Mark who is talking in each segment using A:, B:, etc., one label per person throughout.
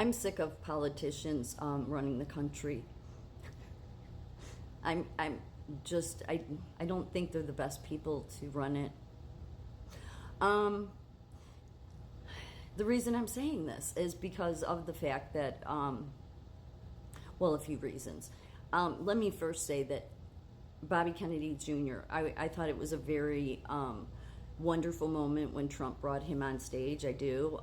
A: I'm sick of politicians running the country. I'm just I don't think they're the best people to run it. The reason I'm saying this is because of the fact that, well, a few reasons. Let me first say that Bobby Kennedy Jr., I thought it was a very wonderful moment when Trump brought him on stage. I do.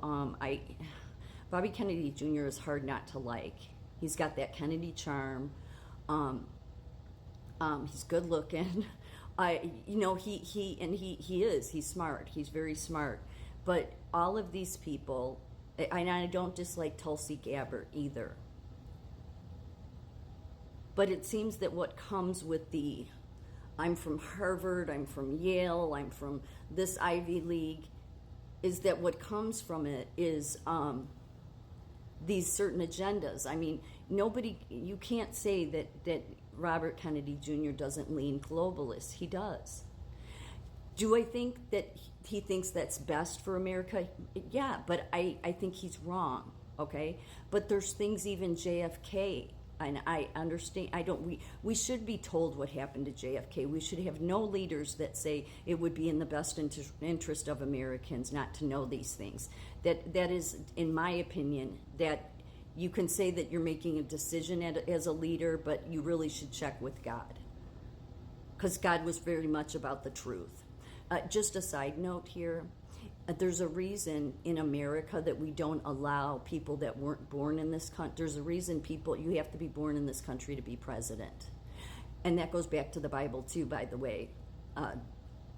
A: Bobby Kennedy Jr. is hard not to like. He's got that Kennedy charm. He's good looking. He's smart. He's very smart. But all of these people, and I don't dislike Tulsi Gabbard either. But it seems that what comes with I'm from Harvard, I'm from Yale, I'm from this Ivy League, is that what comes from it is these certain agendas. I mean, you can't say that Robert Kennedy Jr. doesn't lean globalist. He does. Do I think that he thinks that's best for America? Yeah, but I think he's wrong, okay? But there's things even JFK, and I understand, we should be told what happened to JFK. We should have no leaders that say it would be in the best interest of Americans not to know these things. That is, in my opinion, that you can say that you're making a decision as a leader, but you really should check with God, because God was very much about the truth. Just a side note here, there's a reason in America that we don't allow people that weren't born in this country. There's a reason you have to be born in this country to be president. And that goes back to the Bible too, by the way,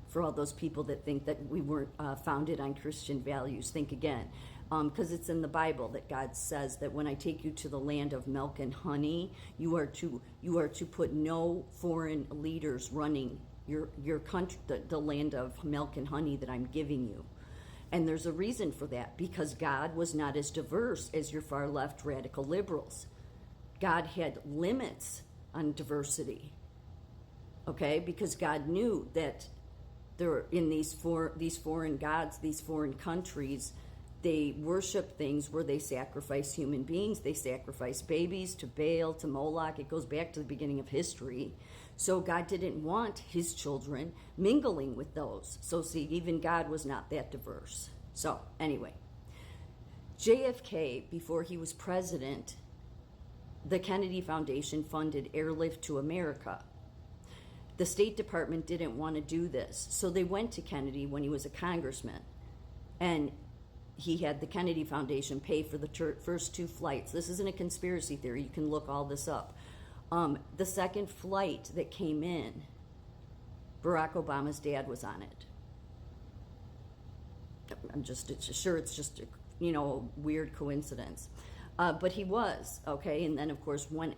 A: for all those people that think that we weren't founded on Christian values. Think again, because it's in the Bible that God says that when I take you to the land of milk and honey, you are to put no foreign leaders running your country, the land of milk and honey that I'm giving you. And there's a reason for that, because God was not as diverse as your far left radical liberals. God had limits on diversity, okay? Because God knew that there in these foreign gods, these foreign countries, they worship things where they sacrifice human beings. They sacrifice babies to Baal, to Moloch. It goes back to the beginning of history. So God didn't want his children mingling with those. So see, even God was not that diverse. So anyway, JFK, before he was president, the Kennedy Foundation funded Airlift to America. The State Department didn't want to do this. So they went to Kennedy when he was a congressman. And he had the Kennedy Foundation pay for the first 2 flights. This isn't a conspiracy theory. You can look all this up. The second flight that came in, Barack Obama's dad was on it. It's just a weird coincidence. But he was, okay? And then, of course, what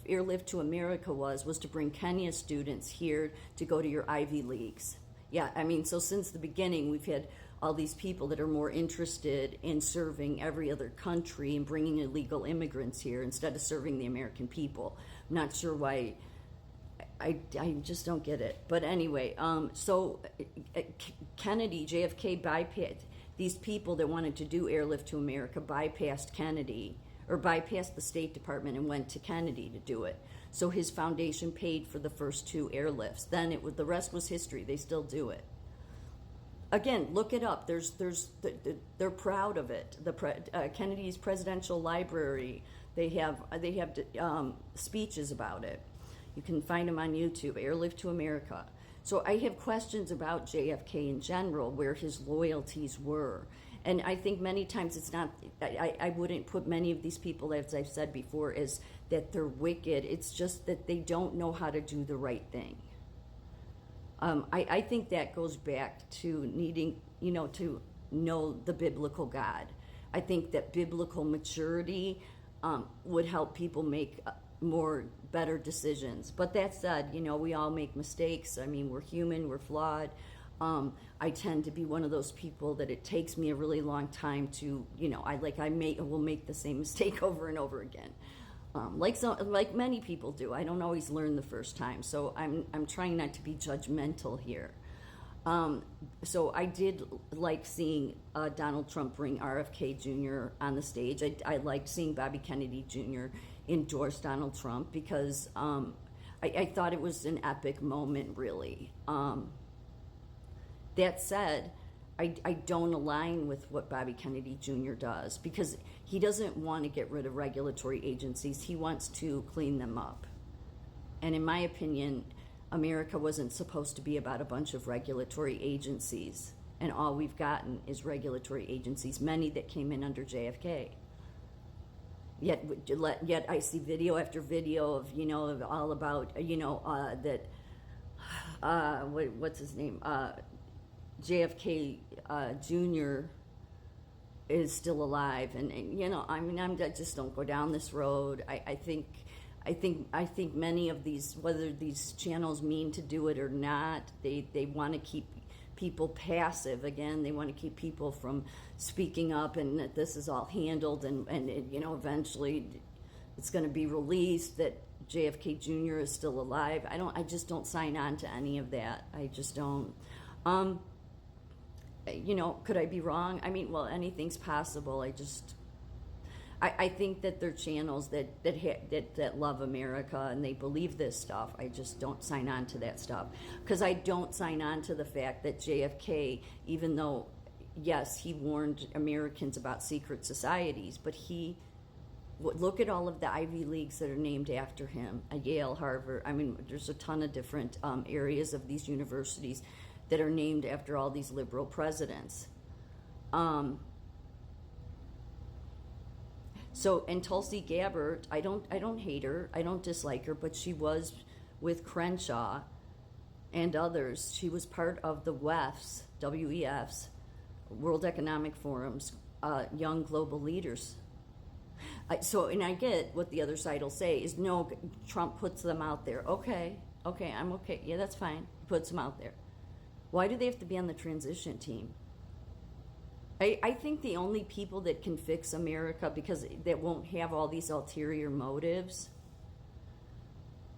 A: Airlift to America was to bring Kenya students here to go to your Ivy Leagues. Yeah, I mean, so since the beginning, we've had all these people that are more interested in serving every other country and bringing illegal immigrants here instead of serving the American people. I'm not sure why. I just don't get it. But anyway, so Kennedy, JFK bypassed these people that wanted to do Airlift to America, bypassed Kennedy, or bypassed the State Department and went to Kennedy to do it. So his foundation paid for the first 2 airlifts. Then the rest was history. They still do it. Again, look it up. They're proud of it. Kennedy's Presidential Library. They have speeches about it. You can find them on YouTube. Airlift to America. So I have questions about JFK in general, where his loyalties were. And I think many times it's not, I wouldn't put many of these people, as I've said before, as that they're wicked. It's just that they don't know how to do the right thing. I think that goes back to needing, to know the biblical God. I think that biblical maturity would help people make better decisions. But that said, we all make mistakes. I mean, we're human, we're flawed. I tend to be one of those people that it takes me a really long time to, I will make the same mistake over and over again. Like many people do. I don't always learn the first time. So I'm trying not to be judgmental here. So I did like seeing Donald Trump bring RFK Jr. on the stage. I liked seeing Bobby Kennedy Jr. endorse Donald Trump because I thought it was an epic moment, really. That said, I don't align with what Bobby Kennedy Jr. does because he doesn't want to get rid of regulatory agencies. He wants to clean them up. And in my opinion, America wasn't supposed to be about a bunch of regulatory agencies. And all we've gotten is regulatory agencies, many that came in under JFK. Yet I see video after video of, of all about, what's his name? JFK Jr. is still alive. And I just don't go down this road. I think many of these, whether these channels mean to do it or not, they want to keep people passive. Again, they want to keep people from speaking up, and that this is all handled, and eventually it's going to be released that JFK Jr. is still alive. I just don't sign on to any of that. I just don't. Could I be wrong? Well, anything's possible. I think that they're channels that love America and they believe this stuff. I just don't sign on to that stuff because I don't sign on to the fact that JFK, even though, yes, he warned Americans about secret societies, but look at all of the Ivy Leagues that are named after him, Yale, Harvard. There's a ton of different areas of these universities that are named after all these liberal presidents. So, and Tulsi Gabbard, I don't hate her, I don't dislike her, but she was with Crenshaw and others. She was part of the WEF's, World Economic Forum's Young Global Leaders. And I get what the other side will say is, no, Trump puts them out there. Okay, I'm okay. Yeah, that's fine. He puts them out there. Why do they have to be on the transition team? I think the only people that can fix America, because that won't have all these ulterior motives,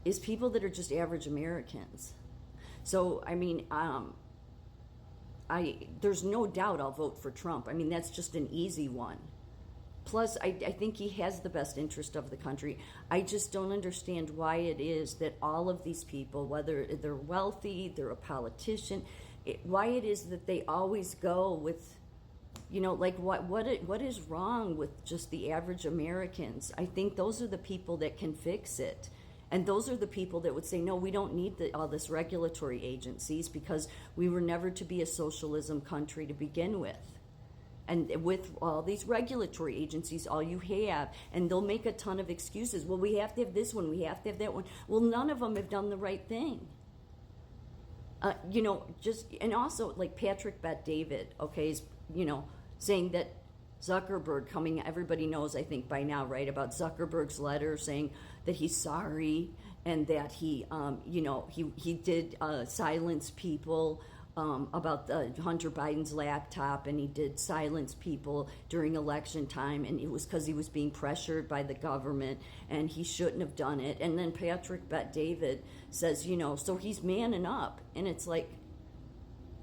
A: is people that are just average Americans. So, there's no doubt I'll vote for Trump. That's just an easy one. Plus, I think he has the best interest of the country. I just don't understand why it is that all of these people, whether they're wealthy, they're a politician, why it is that they always go with, what is wrong with just the average Americans? I think those are the people that can fix it. And those are the people that would say, no, we don't need all this regulatory agencies because we were never to be a socialism country to begin with. And with all these regulatory agencies, all you have, and they'll make a ton of excuses. Well, we have to have this one, we have to have that one. Well, none of them have done the right thing. And also like Patrick Bet-David, okay, is, saying that Zuckerberg everybody knows, I think by now, right, about Zuckerberg's letter saying that he's sorry and that he did silence people about Hunter Biden's laptop, and he did silence people during election time, and it was because he was being pressured by the government, and he shouldn't have done it. And then Patrick Bet-David says, so he's manning up, and it's like,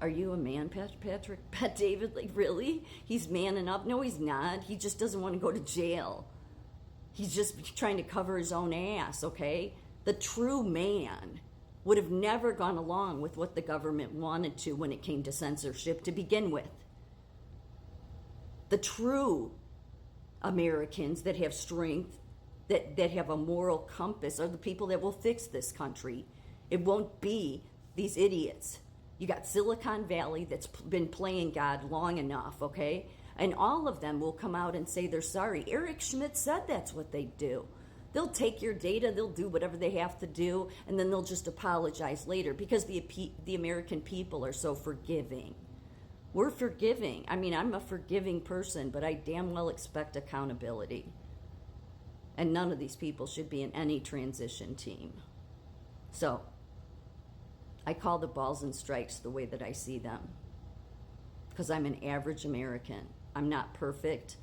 A: are you a man, Patrick Bet-David? Like, really? He's manning up? No, he's not. He just doesn't want to go to jail. He's just trying to cover his own ass, okay? The true man would have never gone along with what the government wanted to when it came to censorship to begin with. The true Americans that have strength, that have a moral compass, are the people that will fix this country. It won't be these idiots. You got Silicon Valley that's been playing God long enough, okay? And all of them will come out and say they're sorry. Eric Schmidt said that's what they do. They'll take your data, they'll do whatever they have to do, and then they'll just apologize later because the American people are so forgiving. We're forgiving. I'm a forgiving person, but I damn well expect accountability. And none of these people should be in any transition team. So, I call the balls and strikes the way that I see them. Because I'm an average American. I'm not perfect,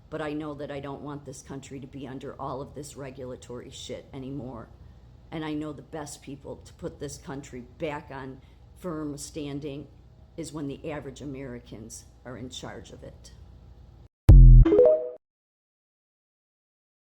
A: but I know that I don't want this country to be under all of this regulatory shit anymore. And I know the best people to put this country back on firm standing is when the average Americans are in charge of it.